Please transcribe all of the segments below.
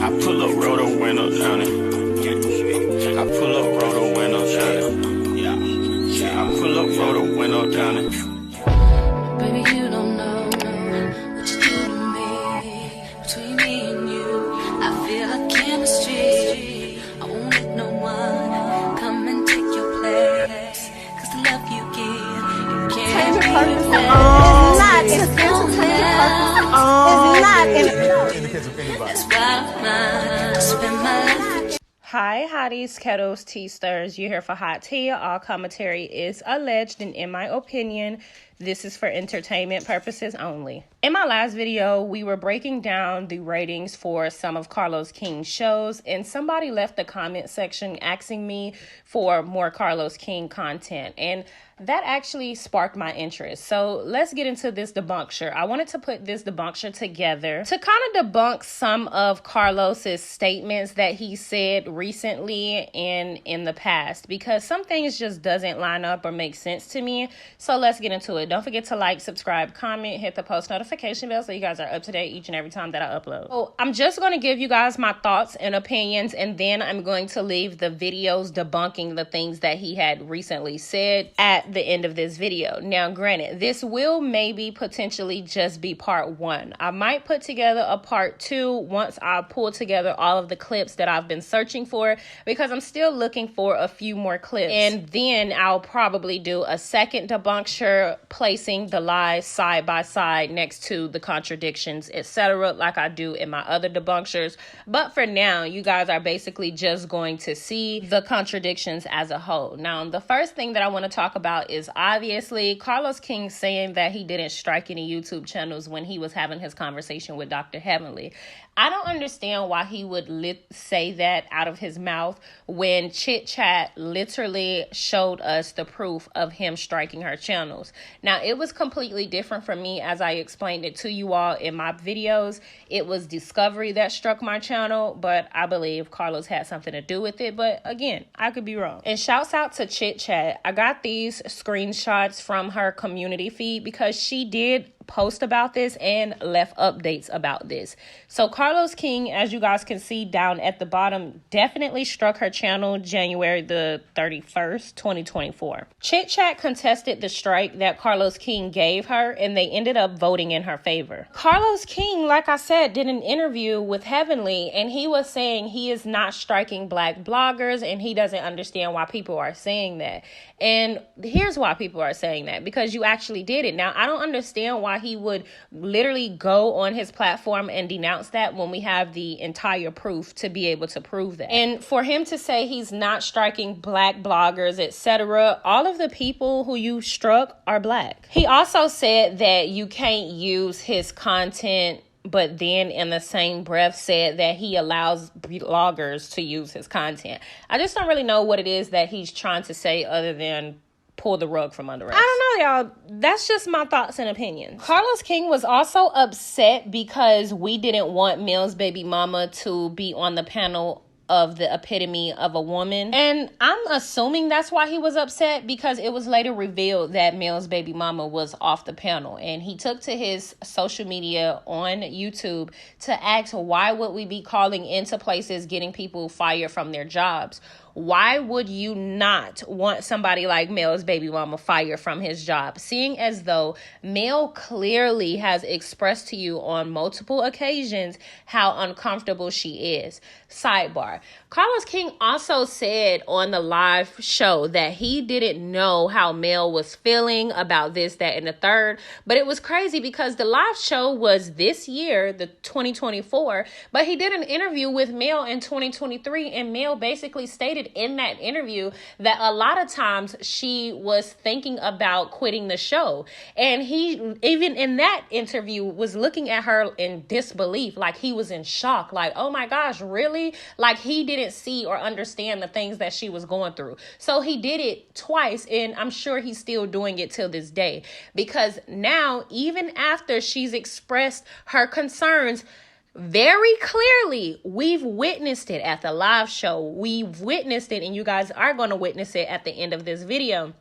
I pull up, roll the window down it. I pull up, roll the window down it. Yeah, I pull up, roll the window down it. Baby, you don't know what you do to me. Between me and you, I feel like chemistry. I won't let no one come and take your place. Cause the love you give, you can't be Hi, hotties, kettles, tea stirrers. You're here for hot tea. All commentary is alleged, and in my opinion, this is for entertainment purposes only. In my last video, we were breaking down the ratings for some of Carlos King's shows, and somebody left the comment section asking me for more Carlos King content, and that actually sparked my interest. So let's get into this debunker. I wanted to put this debunker together to kind of debunk some of Carlos's statements that he said recently and in the past, because some things just doesn't line up or make sense to me. So let's get into it. Don't forget to like, subscribe, comment, hit the post notification bell so you guys are up to date each and every time that I upload. So I'm just going to give you guys my thoughts and opinions, and then I'm going to leave the videos debunking the things that he had recently said at the end of this video. Now, granted, this will maybe potentially just be part one. I might put together a part two once I pull together all of the clips that I've been searching for, because I'm still looking for a few more clips. And then I'll probably do a second debunker, placing the lies side by side next to the contradictions, etc., like I do in my other debunkers. But for now, you guys are basically just going to see the contradictions as a whole. Now, the first thing that I want to talk about is obviously Carlos King saying that he didn't strike any YouTube channels when he was having his conversation with Dr. Heavenly. I don't understand why he would say that out of his mouth when Chit Chat literally showed us the proof of him striking her channels. Now, it was completely different from me as I explained it to you all in my videos. It was Discovery that struck my channel, but I believe Carlos had something to do with it. But again, I could be wrong. And shouts out to Chit Chat. I got these screenshots from her community feed because she did post about this and left updates about this. So Carlos King, as you guys can see down at the bottom, definitely struck her channel January the 31st, 2024. Chit Chat contested the strike that Carlos King gave her, and they ended up voting in her favor. Carlos King, like I said, did an interview with Heavenly, and he was saying he is not striking black bloggers, and he doesn't understand why people are saying that. And here's why people are saying that: because you actually did it. Now, I don't understand why he would literally go on his platform and denounce that when we have the entire proof to be able to prove that. And for him to say he's not striking black bloggers, etc., all of the people who you struck are black. He also said that you can't use his content, but then in the same breath said that he allows bloggers to use his content. I just don't really know what it is that he's trying to say other than pull the rug from under us. I don't know, y'all. That's just my thoughts and opinions. Carlos King was also upset because we didn't want Mel's baby mama to be on the panel of the epitome of a woman. And I'm assuming that's why he was upset, because it was later revealed that Mel's baby mama was off the panel. And he took to his social media on YouTube to ask, why would we be calling into places getting people fired from their jobs? Why would you not want somebody like Mel's baby mama fired from his job, seeing as though Mel clearly has expressed to you on multiple occasions how uncomfortable she is? Sidebar: Carlos King also said on the live show that he didn't know how Mel was feeling about this, that, and the third. But it was crazy because the live show was this year, the 2024, but he did an interview with Mel in 2023, and Mel basically stated in that interview that a lot of times she was thinking about quitting the show. And he, even in that interview, was looking at her in disbelief, like he was in shock, like, oh my gosh, really? Like he didn't see or understand the things that she was going through. So he did it twice, and I'm sure he's still doing it till this day, because now, even after she's expressed her concerns very clearly, we've witnessed it at the live show. We've witnessed it, and you guys are going to witness it at the end of this video.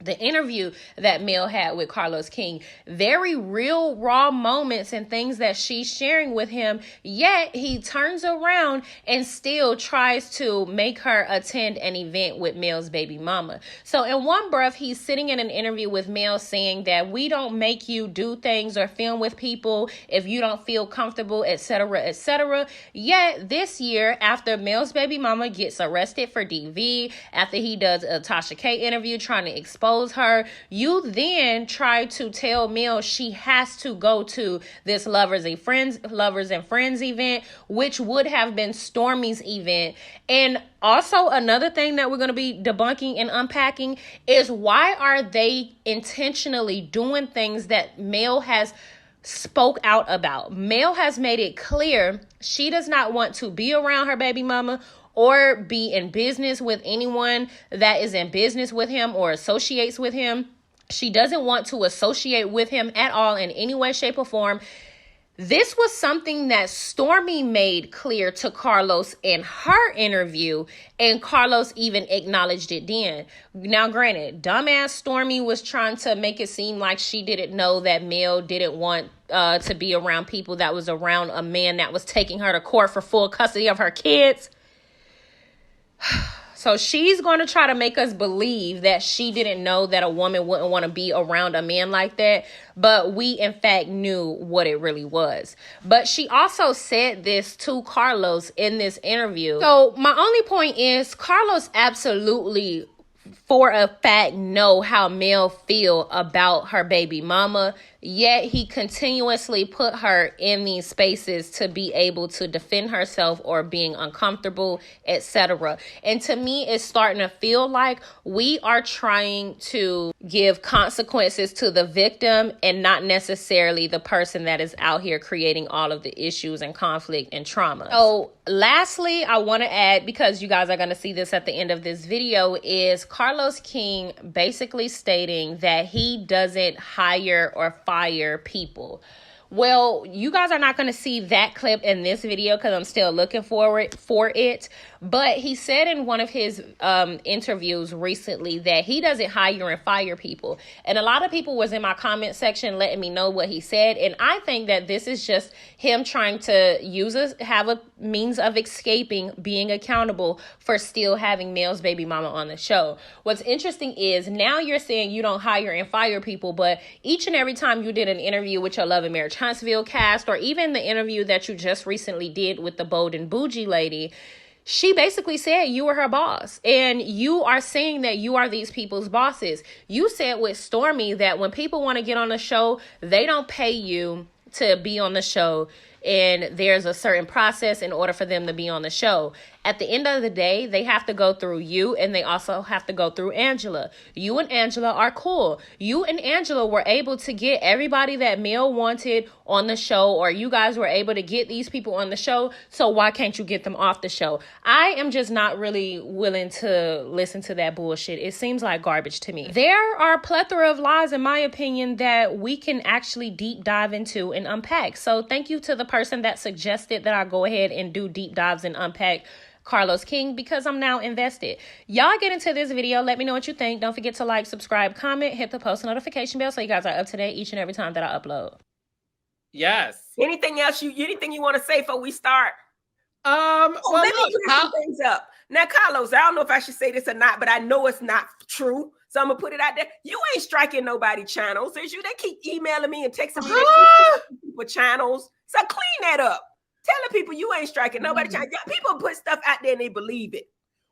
the interview that Mel had with Carlos King, very real, raw moments and things that she's sharing with him, yet he turns around and still tries to make her attend an event with Mel's baby mama. So in one breath, he's sitting in an interview with Mel saying that we don't make you do things or film with people if you don't feel comfortable, etc., etc. Yet this year, after Mel's baby mama gets arrested for DV, after he does a Tasha K interview trying to expose her, you then try to tell Mel she has to go to this lovers and friends event, which would have been Stormi's event. And also another thing that we're going to be debunking and unpacking is, why are they intentionally doing things that Mel has spoke out about? Mel has made it clear she does not want to be around her baby mama or be in business with anyone that is in business with him or associates with him. She doesn't want to associate with him at all in any way, shape, or form. This was something that Stormi made clear to Carlos in her interview, and Carlos even acknowledged it then. Now, granted, dumbass Stormi was trying to make it seem like she didn't know that Mel didn't want to be around people that was around a man that was taking her to court for full custody of her kids. So she's going to try to make us believe that she didn't know that a woman wouldn't want to be around a man like that. But we, in fact, knew what it really was. But she also said this to Carlos in this interview. So my only point is, Carlos absolutely, for a fact, know how Mel feel about her baby mama, yet he continuously put her in these spaces to be able to defend herself or being uncomfortable, etc. And to me, it's starting to feel like we are trying to give consequences to the victim and not necessarily the person that is out here creating all of the issues and conflict and trauma. So lastly, I want to add, because you guys are going to see this at the end of this video, is Carlos King basically stating that he doesn't hire or fire people. Well, you guys are not going to see that clip in this video because I'm still looking for it. But he said in one of his interviews recently that he doesn't hire and fire people. And a lot of people was in my comment section letting me know what he said. And I think that this is just him trying to have a means of escaping being accountable for still having Mel's baby mama on the show. What's interesting is now you're saying you don't hire and fire people, but each and every time you did an interview with your Love and Marriage Huntsville cast, or even the interview that you just recently did with the Bold and Bougie lady, she basically said you were her boss, and you are saying that you are these people's bosses. You said with Stormi that when people want to get on the show, they don't pay you to be on the show, and there's a certain process in order for them to be on the show. At the end of the day, they have to go through you, and they also have to go through Angela. You and Angela are cool. You and Angela were able to get everybody that Mel wanted on the show, or you guys were able to get these people on the show, so why can't you get them off the show? I am just not really willing to listen to that bullshit. It seems like garbage to me. There are a plethora of lies, in my opinion, that we can actually deep dive into and unpack. So thank you to the person that suggested that I go ahead and do deep dives and unpack Carlos King, because I'm now invested. Y'all get into this video. Let me know what you think. Don't forget to like, subscribe, comment, hit the post notification bell so you guys are up to date each and every time that I upload. Yes. Anything else anything you want to say before we start? Well, let me clear some things up. Now, Carlos, I don't know if I should say this or not, but I know it's not true. So I'm gonna put it out there. You ain't striking nobody channels. They keep emailing me and texting me for channels. So clean that up. Tell the people you ain't striking nobody. People put stuff out there and they believe it.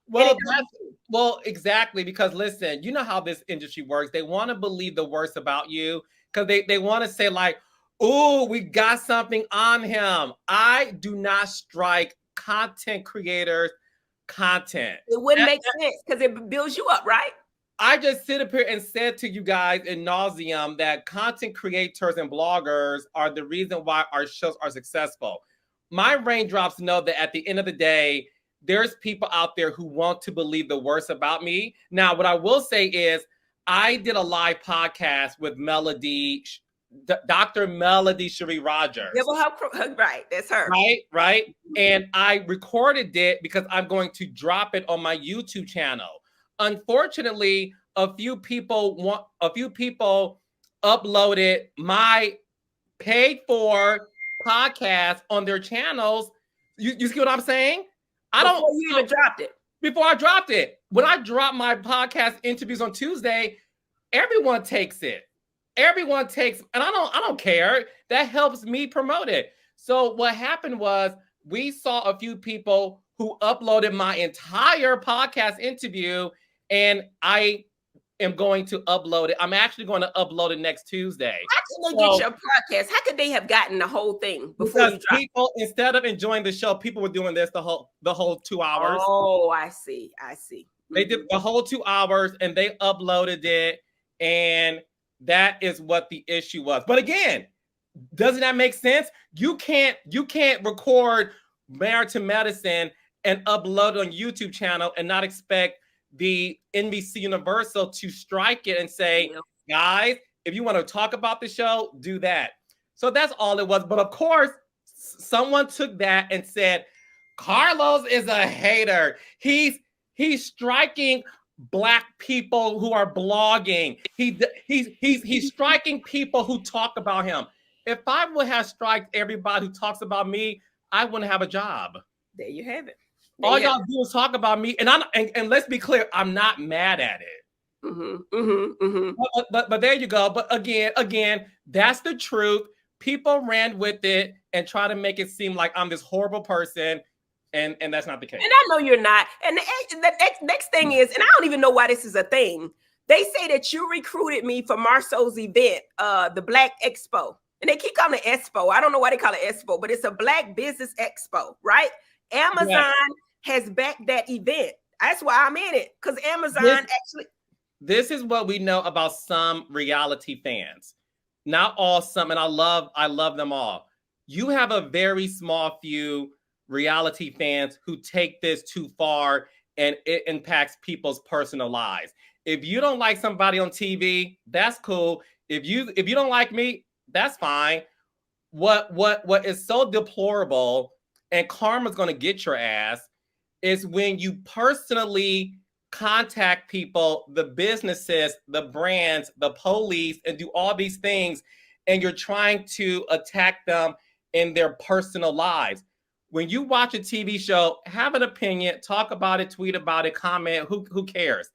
Well, exactly. Because listen, you know how this industry works. They want to believe the worst about you because they want to say like, "Oh, we got something on him." I do not strike content creators' content. It wouldn't make sense because it builds you up, right? I just sit up here and said to you guys in nauseum that content creators and bloggers are the reason why our shows are successful. My raindrops know that at the end of the day, there's people out there who want to believe the worst about me. Now, what I will say is I did a live podcast with Dr. Melody Cherie Rogers. Yeah, well, right, that's her. Right. And I recorded it because I'm going to drop it on my YouTube channel. Unfortunately, a few people uploaded my paid for podcast on their channels. You see what I'm saying? Before you even dropped it. Before I dropped it. When I dropped my podcast interviews on Tuesday, everyone takes it. Everyone takes, and I don't care. That helps me promote it. So what happened was we saw a few people who uploaded my entire podcast interview, and I am going to upload it. I'm actually going to upload it next Tuesday. How can they get your podcast? How could they have gotten the whole thing before you dropped people, instead of enjoying the show, people were doing this the whole 2 hours. Oh, I see. They did the whole 2 hours and they uploaded it, and that is what the issue was. But again, doesn't that make sense? You can't record Married to Medicine and upload it on YouTube channel and not expect the NBC Universal to strike it and say, guys, if you want to talk about the show, do that. So that's all it was. But of course, someone took that and said, Carlos is a hater. He's striking Black people who are blogging. He's striking people who talk about him. If I would have striked everybody who talks about me, I wouldn't have a job. There you have it. All y'all do is talk about me, and let's be clear, I'm not mad at it. But there you go. But again, that's the truth. People ran with it and try to make it seem like I'm this horrible person, and that's not the case. And I know you're not. And the next thing is, and I don't even know why this is a thing. They say that you recruited me for Marceau's event, the Black Expo, and they keep calling it Expo. I don't know why they call it Expo, but it's a Black Business Expo, right? Amazon has backed that event. That's why I'm in it, because Amazon This is what we know about some reality fans. Not all, some, and I love them all. You have a very small few reality fans who take this too far, and it impacts people's personal lives. If you don't like somebody on TV, that's cool. If you don't like me, that's fine. What is so deplorable, and karma's going to get your ass, is when you personally contact people, the businesses, the brands, the police, and do all these things, and you're trying to attack them in their personal lives. When you watch a TV show, have an opinion, talk about it, tweet about it, comment, who cares?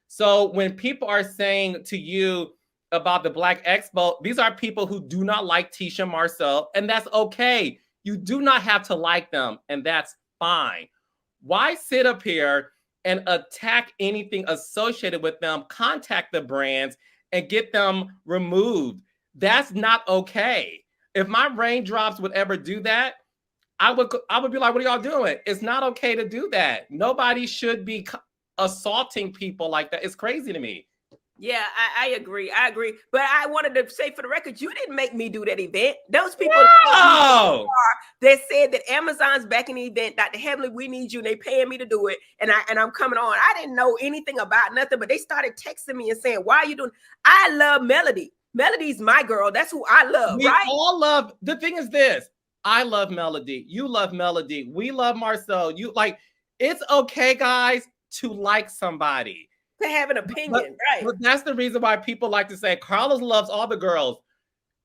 So when people are saying to you about the Black Expo, these are people who do not like Tisha Marceau, and that's okay. You do not have to like them, and that's fine. Why sit up here and attack anything associated with them? Contact the brands and get them removed. That's not okay. If my raindrops would ever do that, I would be like, what are y'all doing? It's not okay to do that. Nobody should be assaulting people like that. It's crazy to me. Yeah, I agree. But I wanted to say for the record, you didn't make me do that event. Those people that said that Amazon's backing the event, Dr. Heavenly, we need you, and they paying me to do it, and I'm coming on. I didn't know anything about nothing, but they started texting me and saying, why are you doing? I love Melody. Melody's my girl. That's who I love, we right? all love. The thing is this. I love Melody. You love Melody. We love Marceau. It's okay, guys, to like somebody. To have an opinion, right? But that's the reason why people like to say Carlos loves all the girls.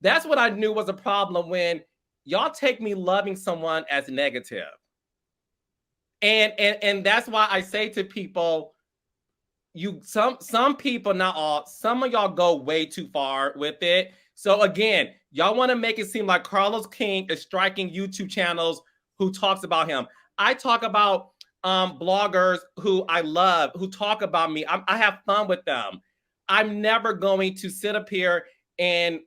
That's what I knew was a problem, when y'all take me loving someone as negative. And that's why I say to people, some people, not all, some of y'all go way too far with it. So again, y'all want to make it seem like Carlos King is striking YouTube channels who talks about him. I talk about bloggers who I love, who talk about me. I have fun with them. I'm never going to sit up here and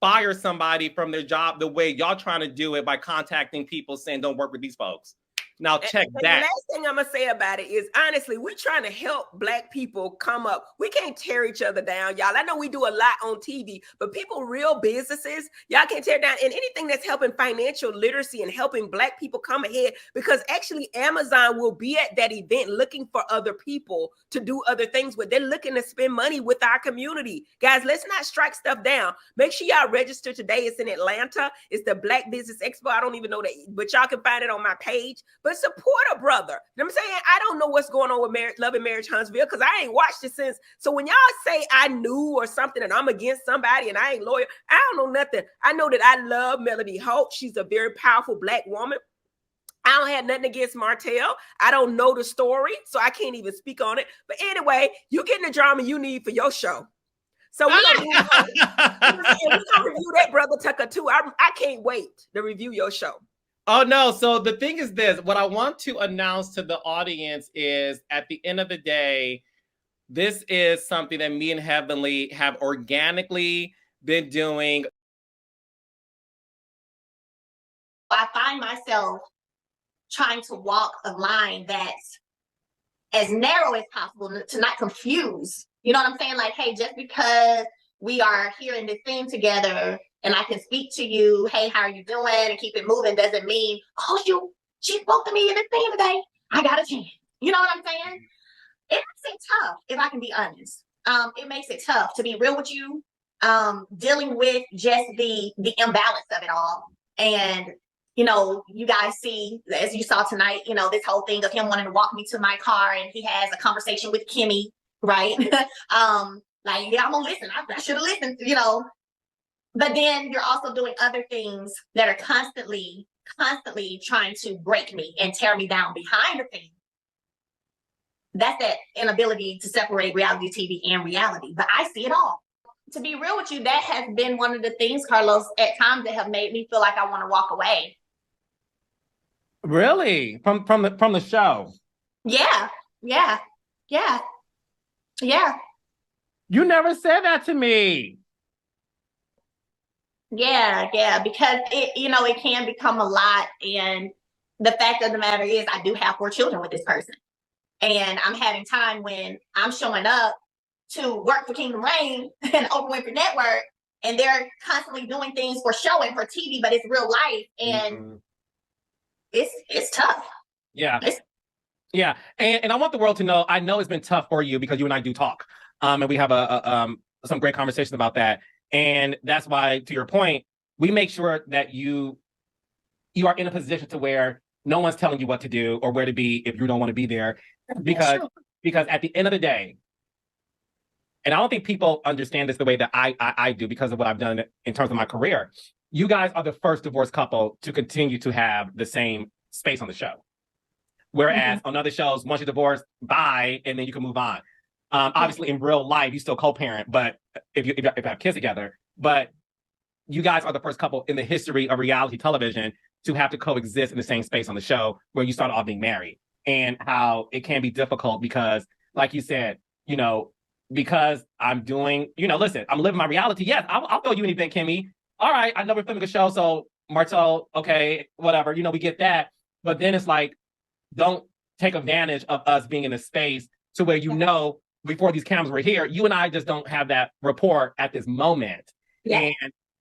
fire somebody from their job the way y'all trying to do it by contacting people saying don't work with these folks. Now check that. The last thing I'm gonna say about it is, honestly, we're trying to help Black people come up. We can't tear each other down, y'all. I know we do a lot on TV, but people, real businesses, y'all can't tear down. And anything that's helping financial literacy and helping Black people come ahead, because actually Amazon will be at that event looking for other people to do other things with. They're looking to spend money with our community. Guys, let's not strike stuff down. Make sure y'all register today. It's in Atlanta. It's the Black Business Expo. I don't even know that, but y'all can find it on my page. but support a brother. You know what I'm saying? I don't know what's going on with Love and Marriage Huntsville because I ain't watched it since. So when y'all say I knew or something and I'm against somebody and I ain't loyal, I don't know nothing. I know that I love Melody Holt. She's a very powerful Black woman. I don't have nothing against Martell. I don't know the story, so I can't even speak on it. But anyway, you getting the drama you need for your show. So we're gonna move on. We're gonna review that, Brother Tucker, too. I can't wait to review your show. Oh, no. So the thing is this. What I want to announce to the audience is at the end of the day, this is something that me and Heavenly have organically been doing. I find myself trying to walk a line that's as narrow as possible to not confuse. You know what I'm saying? Like, hey, just because we are here in this thing together and I can speak to you, hey, how are you doing? And keep it moving doesn't mean, oh, she spoke to me in this thing today. I got a chance. You know what I'm saying? It makes it tough, if I can be honest. It makes it tough to be real with you, dealing with just the imbalance of it all. And you know, you guys see, as you saw tonight, you know, this whole thing of him wanting to walk me to my car and he has a conversation with Kimmy, right? Like, yeah, I'm gonna listen. I should have listened, you know. But then you're also doing other things that are constantly trying to break me and tear me down behind the thing. That's that inability to separate reality TV and reality. But I see it all. To be real with you, that has been one of the things, Carlos, at times that have made me feel like I want to walk away. Really? From the show? Yeah. You never said that to me. Yeah, because it can become a lot. And the fact of the matter is I do have 4 children with this person. And I'm having time when I'm showing up to work for Kingdom Reign and Oprah Winfrey Network, and they're constantly doing things for show and for TV, but it's real life. And it's tough. Yeah. Yeah. And I want the world to know, I know it's been tough for you because you and I do talk. And we have some great conversations about that. And that's why, to your point, we make sure that you are in a position to where no one's telling you what to do or where to be if you don't want to be there. Because at the end of the day, and I don't think people understand this the way that I do because of what I've done in terms of my career. You guys are the first divorced couple to continue to have the same space on the show. Whereas on other shows, once you're divorced, bye, and then you can move on. Obviously, in real life, you still co-parent, but if you have kids together. But you guys are the first couple in the history of reality television to have to coexist in the same space on the show where you started off being married. And how it can be difficult because, like you said, you know, because I'm doing, you know, listen, I'm living my reality. Yes, I'll throw you an event, Kimmy. All right, I know we're filming a show, so Martell, okay, whatever, you know, we get that. But then it's like, don't take advantage of us being in a space to where, you know, before these cameras were here, you and I just don't have that rapport at this moment. Yeah.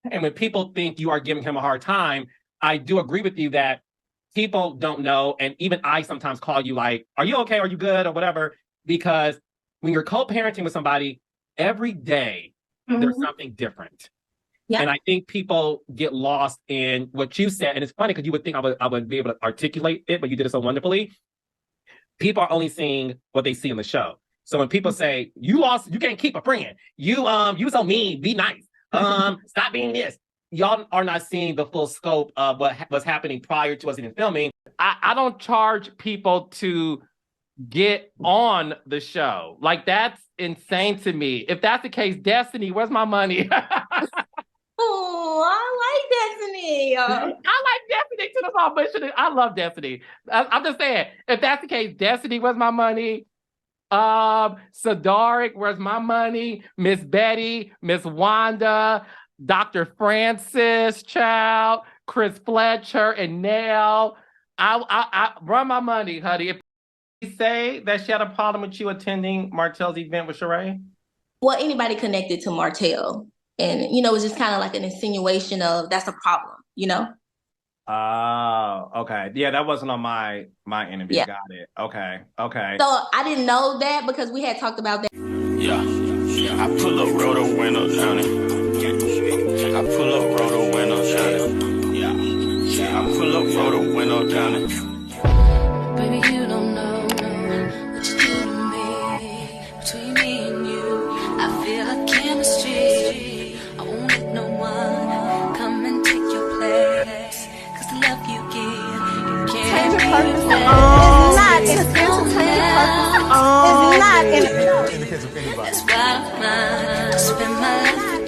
And when people think you are giving him a hard time, I do agree with you that people don't know. And even I sometimes call you like, are you okay? Are you good? Or whatever. Because when you're co-parenting with somebody, every day, there's something different. Yeah. And I think people get lost in what you said. And it's funny because you would think I would be able to articulate it, but you did it so wonderfully. People are only seeing what they see in the show. So when people say, you can't keep a friend. You so mean, be nice. Stop being this. Y'all are not seeing the full scope of what was happening prior to us even filming. I don't charge people to get on the show. Like, that's insane to me. If that's the case, Destiny, where's my money? Oh, I like Destiny. I like Destiny to the fall, but I love Destiny. I'm just saying, if that's the case, Destiny, where's my money? Sadaric, where's my money? Miss Betty, Miss Wanda, Dr. Francis, child, Chris Fletcher, and Nell. I run my money, honey. If you say that she had a problem with you attending Martell's event with Sheree? Well, anybody connected to Martell. And, you know, it's just kind of like an insinuation of that's a problem, you know? Oh, okay. Yeah, that wasn't on my interview. Yeah. Got it. Okay. So I didn't know that because we had talked about that. Yeah. I pull up, roll the window down it. I pull up, roll the window down it. Yeah. I pull up, roll the window down it. purposes. It's not in entertainment purposes. It's not in That's why I spend my life